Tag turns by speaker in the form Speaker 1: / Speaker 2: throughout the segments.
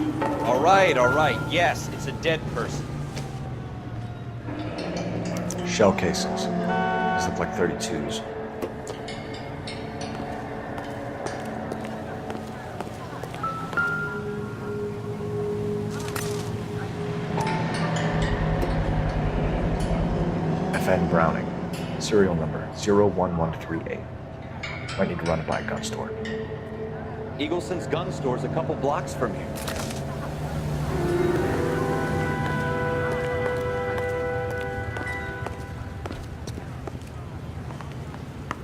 Speaker 1: All right, yes, it's a dead person.
Speaker 2: Shell casings. These look like 32s. FN Browning. Serial number 01138. Might need to run it by a gun store.
Speaker 1: Eagleson's gun store's a couple blocks from here.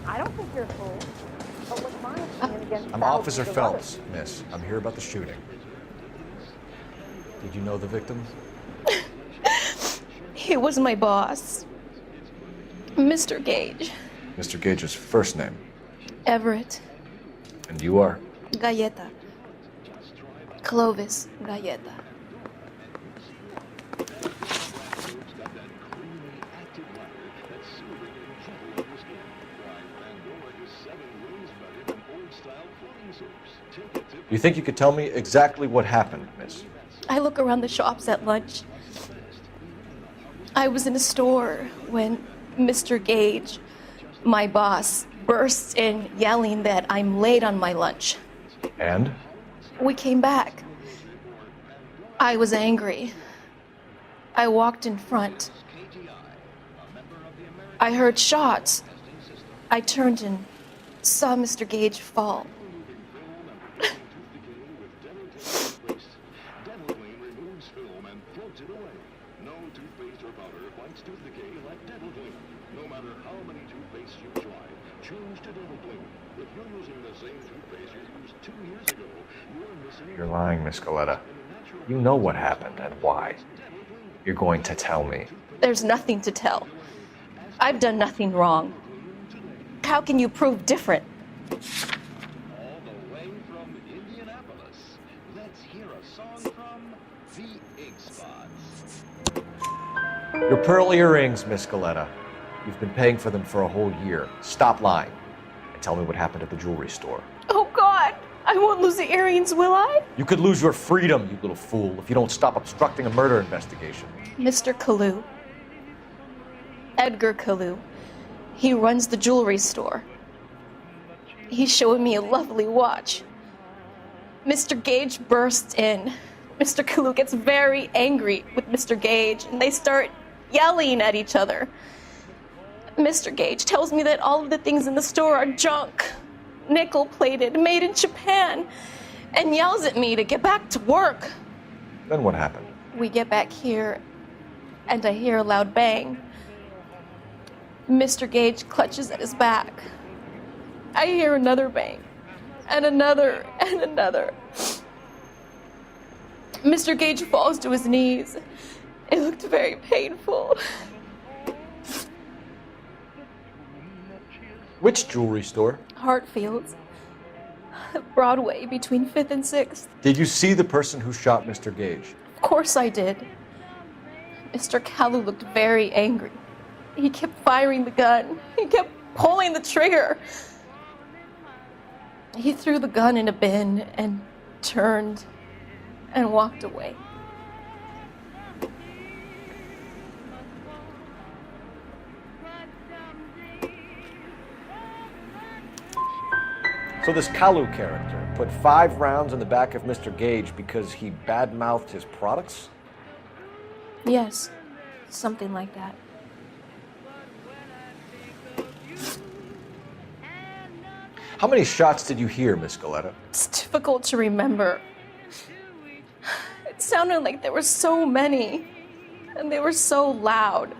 Speaker 3: I don't think you're a fool. But what's my opinion against
Speaker 2: I'm Officer Phelps, miss. I'm here about the shooting. Did you know the victim?
Speaker 4: He was my boss, Mr. Gage.
Speaker 2: Mr. Gage's first name.
Speaker 4: Everett.
Speaker 2: And you are?
Speaker 4: Galleta. Clovis Galleta.
Speaker 2: You think you could tell me exactly what happened, miss?
Speaker 4: I look around the shops at lunch. I was in a store when Mr. Gage, my boss, bursts in yelling that I'm late on my lunch.
Speaker 2: And?
Speaker 4: We came back. I was angry. I walked in front. I heard shots. I turned and saw Mr. Gage fall.
Speaker 2: You're lying, Miss Galleta. You know what happened and why. You're going to tell me.
Speaker 4: There's nothing to tell. I've done nothing wrong. How can you prove different?
Speaker 5: All the way from Indianapolis, let's hear a song from the Ink Spots.
Speaker 2: Your pearl earrings, Miss Galleta. You've been paying for them for a whole year. Stop lying and tell me what happened at the jewelry store.
Speaker 4: Oh, God! I won't lose the earrings, will I?
Speaker 2: You could lose your freedom, you little fool, if you don't stop obstructing a murder investigation.
Speaker 4: Mr. Kalu. Edgar Kalu. He runs the jewelry store. He's showing me a lovely watch. Mr. Gage bursts in. Mr. Kalu gets very angry with Mr. Gage, and they start yelling at each other. Mr. Gage tells me that all of the things in the store are junk, nickel-plated, made in Japan, and yells at me to get back to work.
Speaker 2: Then what happened?
Speaker 4: We get back here, and I hear a loud bang. Mr. Gage clutches at his back. I hear another bang, and another, and another. Mr. Gage falls to his knees. It looked very painful.
Speaker 2: Which jewelry store?
Speaker 4: Hartfield's. Broadway, between 5th and 6th.
Speaker 2: Did you see the person who shot Mr. Gage?
Speaker 4: Of course I did. Mr. Kalu looked very angry. He kept firing the gun. He kept pulling the trigger. He threw the gun in a bin and turned and walked away.
Speaker 2: So this Kalu character put 5 rounds in the back of Mr. Gage because he badmouthed his products?
Speaker 4: Yes, something like that.
Speaker 2: How many shots did you hear, Miss Galleta?
Speaker 4: It's difficult to remember. It sounded like there were so many, and they were so loud.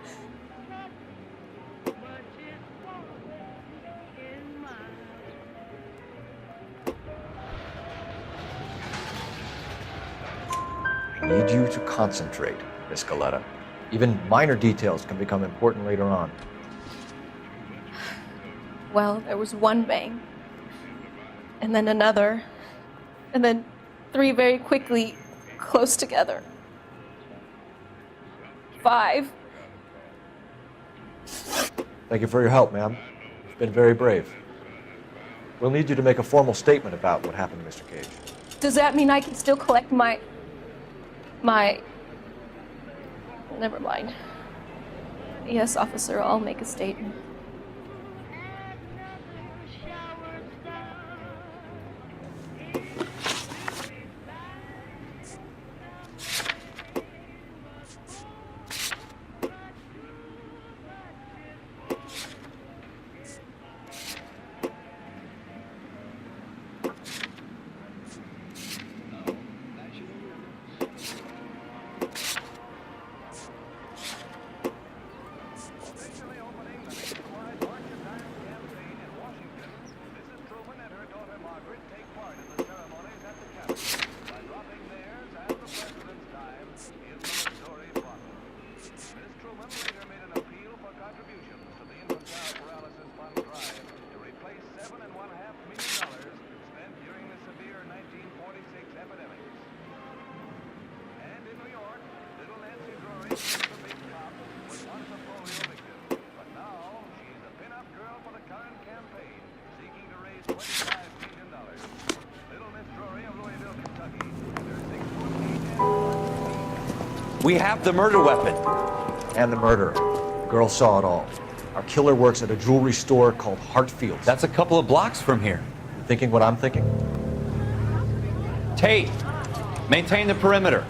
Speaker 2: I need you to concentrate, Miss Galleta. Even minor details can become important later on.
Speaker 4: Well, there was one bang, and then another, and then 3 very quickly, close together. 5.
Speaker 2: Thank you for your help, ma'am. You've been very brave. We'll need you to make a formal statement about what happened to Mr. Gage.
Speaker 4: Does that mean I can still collect my Never mind. Yes, officer, I'll make a statement.
Speaker 1: We have the murder weapon.
Speaker 2: And the murderer. The girl saw it all. Our killer works at a jewelry store called Hartfield's.
Speaker 1: That's a couple of blocks from here.
Speaker 2: You thinking what I'm thinking?
Speaker 1: Tate, maintain the perimeter.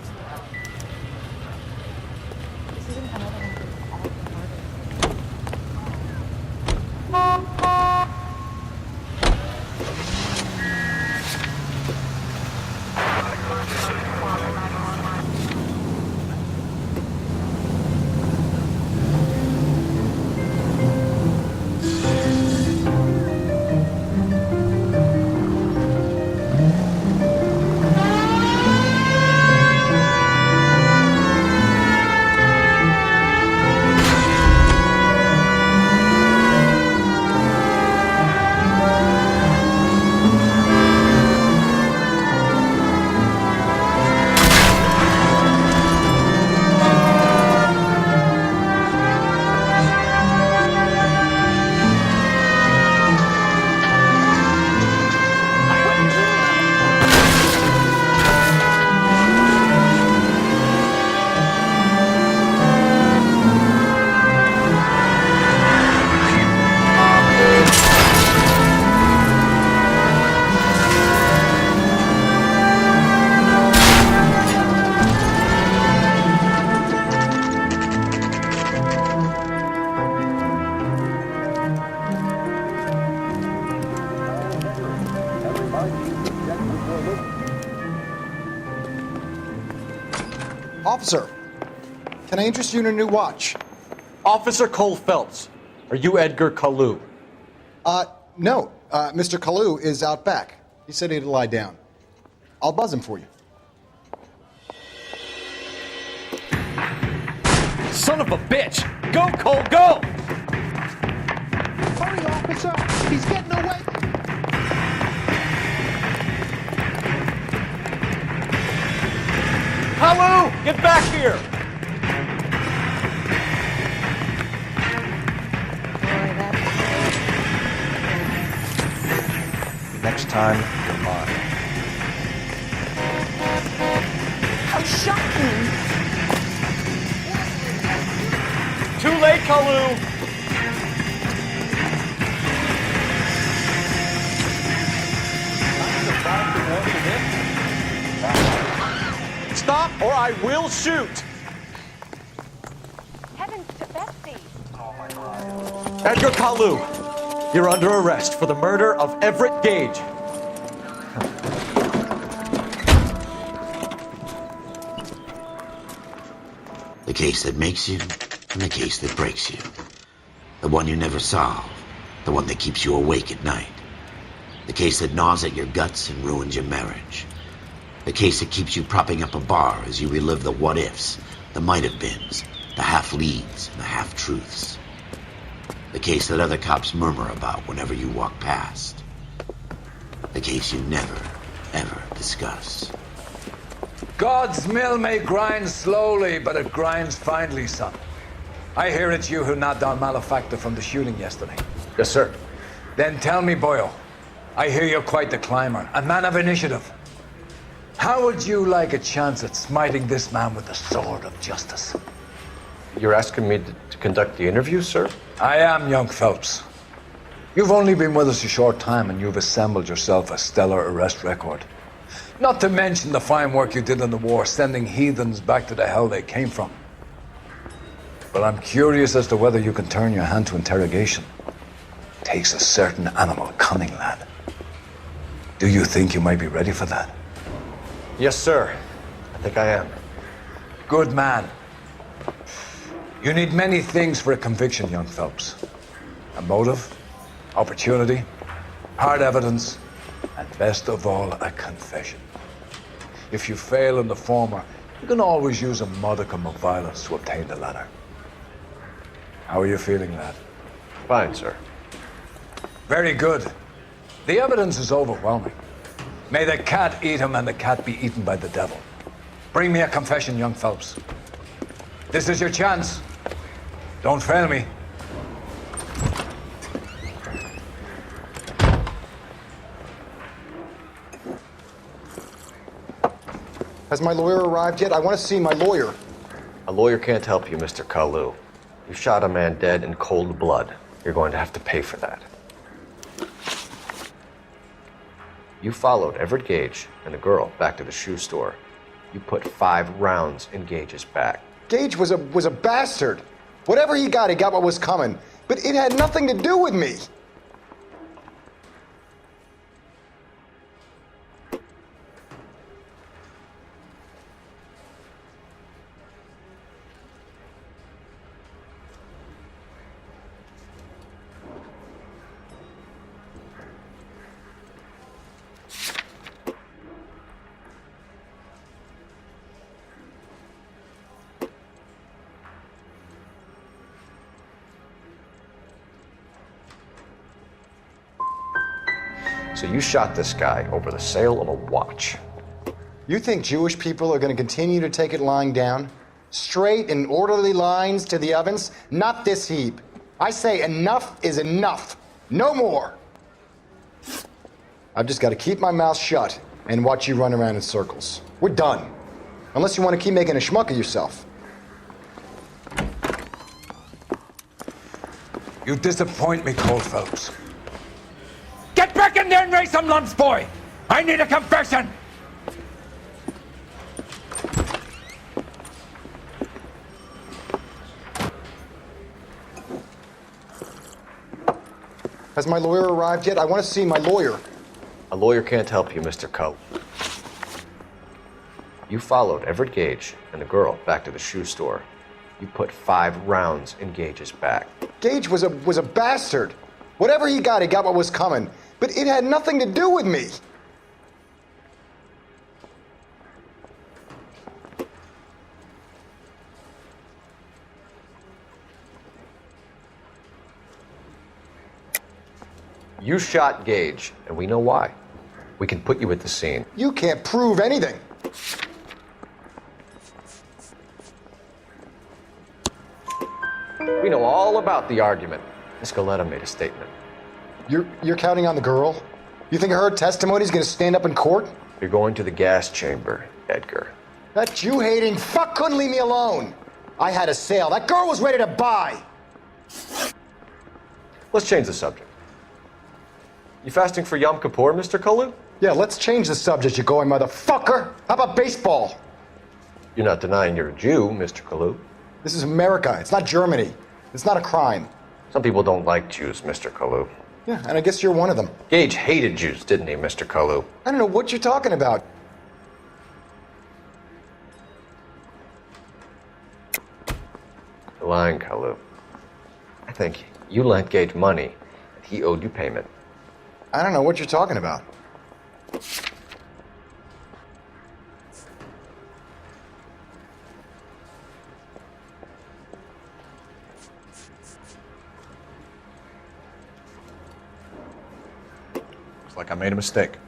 Speaker 6: Officer, can I interest you in a new watch?
Speaker 2: Officer Cole Phelps. Are you Edgar Kalu?
Speaker 6: No. Mr. Kalu is out back. He said he'd lie down. I'll buzz him for you.
Speaker 1: Son of a bitch! Go, Cole, go!
Speaker 6: Hurry, officer! He's getting away!
Speaker 1: Kalu, get back here!
Speaker 2: Next time, you're mine.
Speaker 3: Oh, shocking!
Speaker 1: Too late, Kalu! Stop or I will shoot!
Speaker 3: Heavens to Betsy!
Speaker 2: Edgar Kalu, you're under arrest for the murder of Everett Gage.
Speaker 7: The case that makes you, and the case that breaks you. The one you never solve, the one that keeps you awake at night. The case that gnaws at your guts and ruins your marriage. The case that keeps you propping up a bar as you relive the what-ifs, the might-have-beens, the half-leads, and the half-truths. The case that other cops murmur about whenever you walk past. The case you never, ever discuss.
Speaker 8: God's mill may grind slowly, but it grinds finely, son. I hear it's you who knocked down Malefactor from the shooting yesterday.
Speaker 2: Yes, sir.
Speaker 8: Then tell me, Boyle, I hear you're quite the climber, a man of initiative. How would you like a chance at smiting this man with the sword of justice?
Speaker 2: You're asking me to conduct the interview, sir?
Speaker 8: I am, young Phelps. You've only been with us a short time and you've assembled yourself a stellar arrest record. Not to mention the fine work you did in the war, sending heathens back to the hell they came from. But I'm curious as to whether you can turn your hand to interrogation. Takes a certain animal cunning, lad. Do you think you might be ready for that?
Speaker 2: Yes, sir. I think I am.
Speaker 8: Good man. You need many things for a conviction, young Phelps. A motive, opportunity, hard evidence, and best of all, a confession. If you fail in the former, you can always use a modicum of violence to obtain the latter. How are you feeling, lad?
Speaker 2: Fine, sir.
Speaker 8: Very good. The evidence is overwhelming. May the cat eat him and the cat be eaten by the devil. Bring me a confession, young Phelps. This is your chance. Don't fail me.
Speaker 6: Has my lawyer arrived yet? I want to see my lawyer.
Speaker 2: A lawyer can't help you, Mr. Kalu. You shot a man dead in cold blood. You're going to have to pay for that. You followed Everett Gage and the girl back to the shoe store. You put 5 rounds in Gage's back.
Speaker 6: Gage was a bastard. Whatever he got what was coming. But it had nothing to do with me.
Speaker 2: So you shot this guy over the sale of a watch.
Speaker 6: You think Jewish people are going to continue to take it lying down? Straight in orderly lines to the ovens? Not this heap. I say enough is enough. No more. I've just got to keep my mouth shut and watch you run around in circles. We're done. Unless you want to keep making a schmuck of yourself.
Speaker 8: You disappoint me, Cole Phelps. Get back in there and raise some lumps, boy! I need a confession!
Speaker 6: Has my lawyer arrived yet? I want to see my lawyer.
Speaker 2: A lawyer can't help you, Mr. Kalu. You followed Everett Gage and the girl back to the shoe store. You put 5 rounds in Gage's back.
Speaker 6: Gage was a bastard. Whatever he got what was coming. But it had nothing to do with me.
Speaker 2: You shot Gage, and we know why. We can put you at the scene.
Speaker 6: You can't prove anything.
Speaker 2: We know all about the argument. Miss Galetta made a statement.
Speaker 6: You're counting on the girl? You think her testimony is going to stand up in court?
Speaker 2: You're going to the gas chamber, Edgar.
Speaker 6: That Jew-hating fuck couldn't leave me alone. I had a sale. That girl was ready to buy.
Speaker 2: Let's change the subject. You fasting for Yom Kippur, Mr. Kalu?
Speaker 6: Yeah, let's change the subject, you going motherfucker. How about baseball?
Speaker 2: You're not denying you're a Jew, Mr. Kalu.
Speaker 6: This is America. It's not Germany. It's not a crime.
Speaker 2: Some people don't like Jews, Mr. Kalu.
Speaker 6: Yeah, and I guess you're one of them.
Speaker 2: Gage hated Jews, didn't he, Mr. Kalu?
Speaker 6: I don't know what you're talking about.
Speaker 2: You're lying, Kalu. I think you lent Gage money, and he owed you payment.
Speaker 6: I don't know what you're talking about.
Speaker 2: Looks like I made a mistake.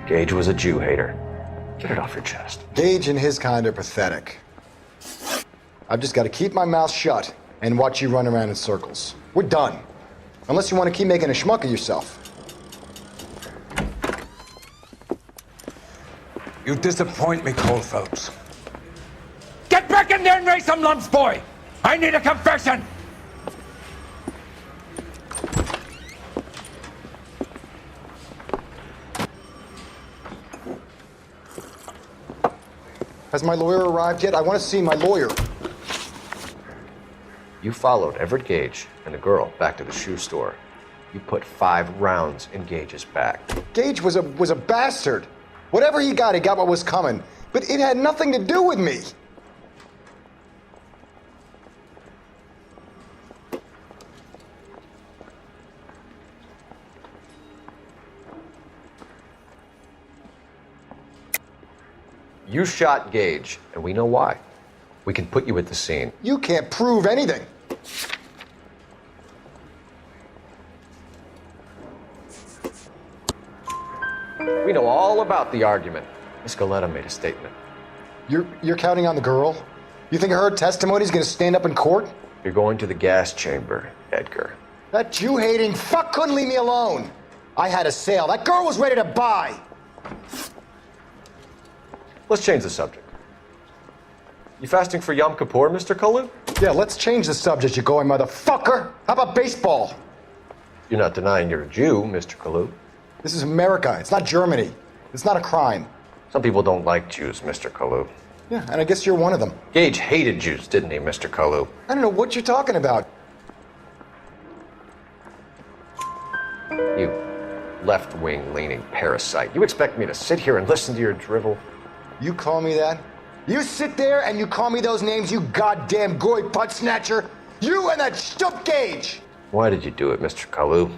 Speaker 2: Gage was a Jew hater. Get it off your chest.
Speaker 6: Gage and his kind are pathetic. I've just got to keep my mouth shut and watch you run around in circles. We're done. Unless you want to keep making a schmuck of yourself.
Speaker 8: You disappoint me, Cole Phelps. Get back in there and raise some lumps, boy! I need a confession!
Speaker 6: Has my lawyer arrived yet? I want to see my lawyer.
Speaker 2: You followed Everett Gage and the girl back to the shoe store. You put 5 rounds in Gage's back.
Speaker 6: Gage was a bastard. Whatever he got what was coming. But it had nothing to do with me.
Speaker 2: You shot Gage, and we know why. We can put you at the scene.
Speaker 6: You can't prove anything.
Speaker 2: We know all about the argument. Miss Galetta made a statement.
Speaker 6: You're counting on the girl? You think her testimony is going to stand up in court?
Speaker 2: You're going to the gas chamber, Edgar.
Speaker 6: That Jew-hating fuck couldn't leave me alone. I had a sale. That girl was ready to buy.
Speaker 2: Let's change the subject. You fasting for Yom Kippur, Mr. Kalu?
Speaker 6: Yeah, let's change the subject, you going motherfucker. How about baseball?
Speaker 2: You're not denying you're a Jew, Mr. Kalu.
Speaker 6: This is America. It's not Germany. It's not a crime.
Speaker 2: Some people don't like Jews, Mr. Kalu.
Speaker 6: Yeah, and I guess you're one of them.
Speaker 2: Gage hated Jews, didn't he, Mr. Kalu?
Speaker 6: I don't know what you're talking about.
Speaker 2: You left-wing leaning parasite. You expect me to sit here and listen to your drivel?
Speaker 6: You call me that? You sit there and you call me those names, you goddamn goy butt snatcher? You and that stup Gage!
Speaker 2: Why did you do it, Mr. Kalu?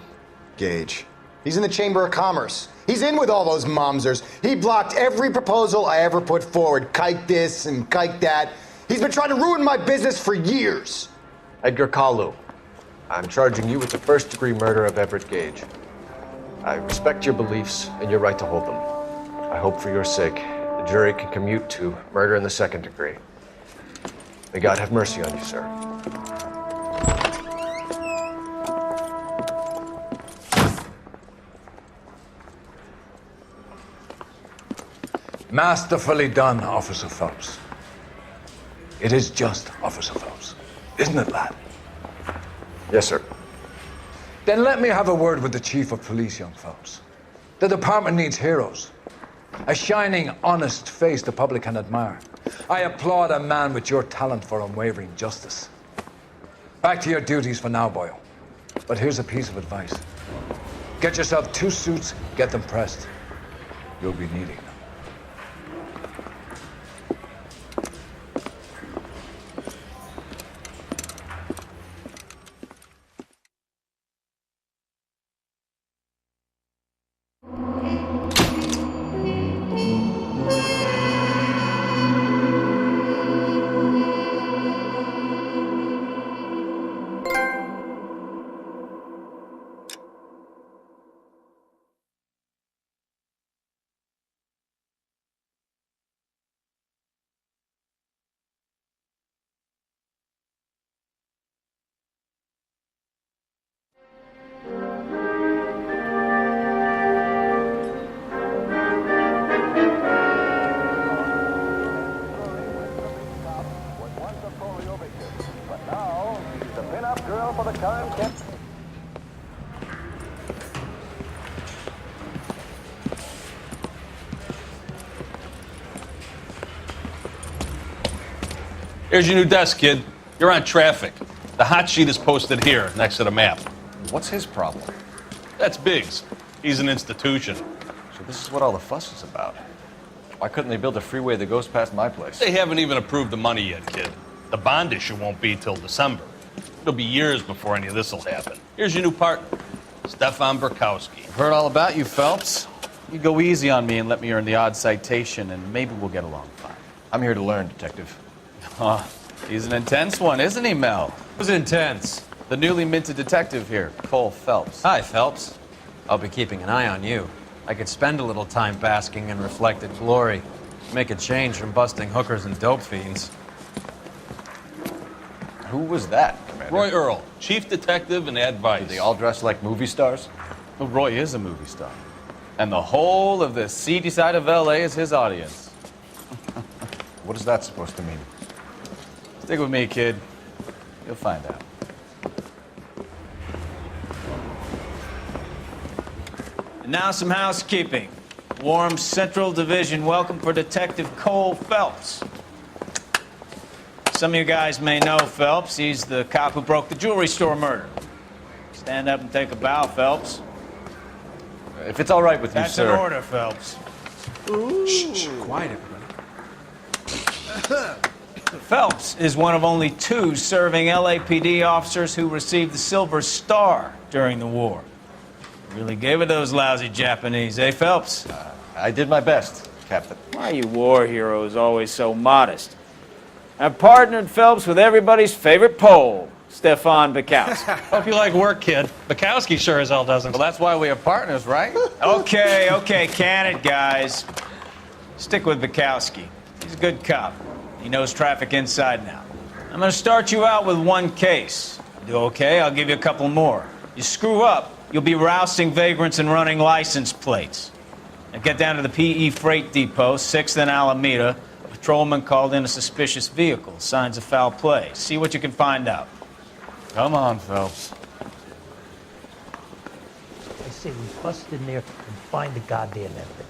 Speaker 6: Gage. He's in the Chamber of Commerce. He's in with all those momsers. He blocked every proposal I ever put forward. Kike this and kike that. He's been trying to ruin my business for years.
Speaker 2: Edgar Kalu, I'm charging you with the first-degree murder of Everett Gage. I respect your beliefs and your right to hold them. I hope for your sake the jury can commute to murder in the second degree. May God have mercy on you, sir.
Speaker 8: Masterfully done, Officer Phelps. It is just, Officer Phelps. Isn't it, lad?
Speaker 2: Yes, sir.
Speaker 8: Then let me have a word with the Chief of Police, young Phelps. The department needs heroes. A shining, honest face the public can admire. I applaud a man with your talent for unwavering justice. Back to your duties for now, Boyle. But here's a piece of advice. Get yourself 2 suits, get them pressed. You'll be needing them.
Speaker 9: Here's your new desk, kid. You're on traffic. The hot sheet is posted here, next to the map.
Speaker 1: What's his problem?
Speaker 9: That's Biggs. He's an institution.
Speaker 1: So this is what all the fuss is about. Why couldn't they build a freeway that goes past my place?
Speaker 9: They haven't even approved the money yet, kid. The bond issue won't be till December. It'll be years before any of this will happen. Here's your new partner, Stefan Bekowsky.
Speaker 10: Heard all about you, Phelps. You go easy on me and let me earn the odd citation, and maybe we'll get along fine.
Speaker 1: I'm here to learn, Detective.
Speaker 10: Oh, he's an intense one, isn't he, Mel?
Speaker 11: Who's intense?
Speaker 10: The newly minted detective here, Cole Phelps.
Speaker 11: Hi, Phelps. I'll be keeping an eye on you.
Speaker 1: I could spend a little time basking in reflected glory. Make a change from busting hookers and dope fiends. Who was that, Commander?
Speaker 9: Roy Earl, chief detective and advice.
Speaker 1: Do they all dress like movie stars?
Speaker 10: Well, Roy is a movie star. And the whole of the seedy side of L.A. is his audience.
Speaker 1: What is that supposed to mean?
Speaker 10: Stick with me, kid. You'll find out.
Speaker 11: And now some housekeeping. Warm Central Division welcome for Detective Cole Phelps. Some of you guys may know Phelps. He's the cop who broke the jewelry store murder. Stand up and take a bow, Phelps.
Speaker 1: If it's all right with you,
Speaker 11: That's
Speaker 1: sir.
Speaker 11: an order, Phelps.
Speaker 1: Shh, quiet, everybody.
Speaker 11: Phelps is one of only 2 serving LAPD officers who received the Silver Star during the war. Really gave it those lousy Japanese, eh, Phelps?
Speaker 1: I did my best, Captain.
Speaker 11: Why are you war heroes always so modest? I've partnered Phelps with everybody's favorite Pole, Stefan Bekowsky.
Speaker 12: Hope you like work, kid. Bekowsky sure as hell doesn't.
Speaker 10: Well, that's why we have partners, right?
Speaker 11: Okay, can it, guys. Stick with Bekowsky. He's a good cop. He knows traffic inside and out. I'm gonna start you out with 1 case. You do okay, I'll give you a couple more. You screw up, you'll be rousting vagrants and running license plates. Now get down to the PE Freight Depot, 6th and Alameda. A patrolman called in a suspicious vehicle. Signs of foul play. See what you can find out.
Speaker 10: Come on, Phelps.
Speaker 13: I say we bust in there and find the goddamn evidence.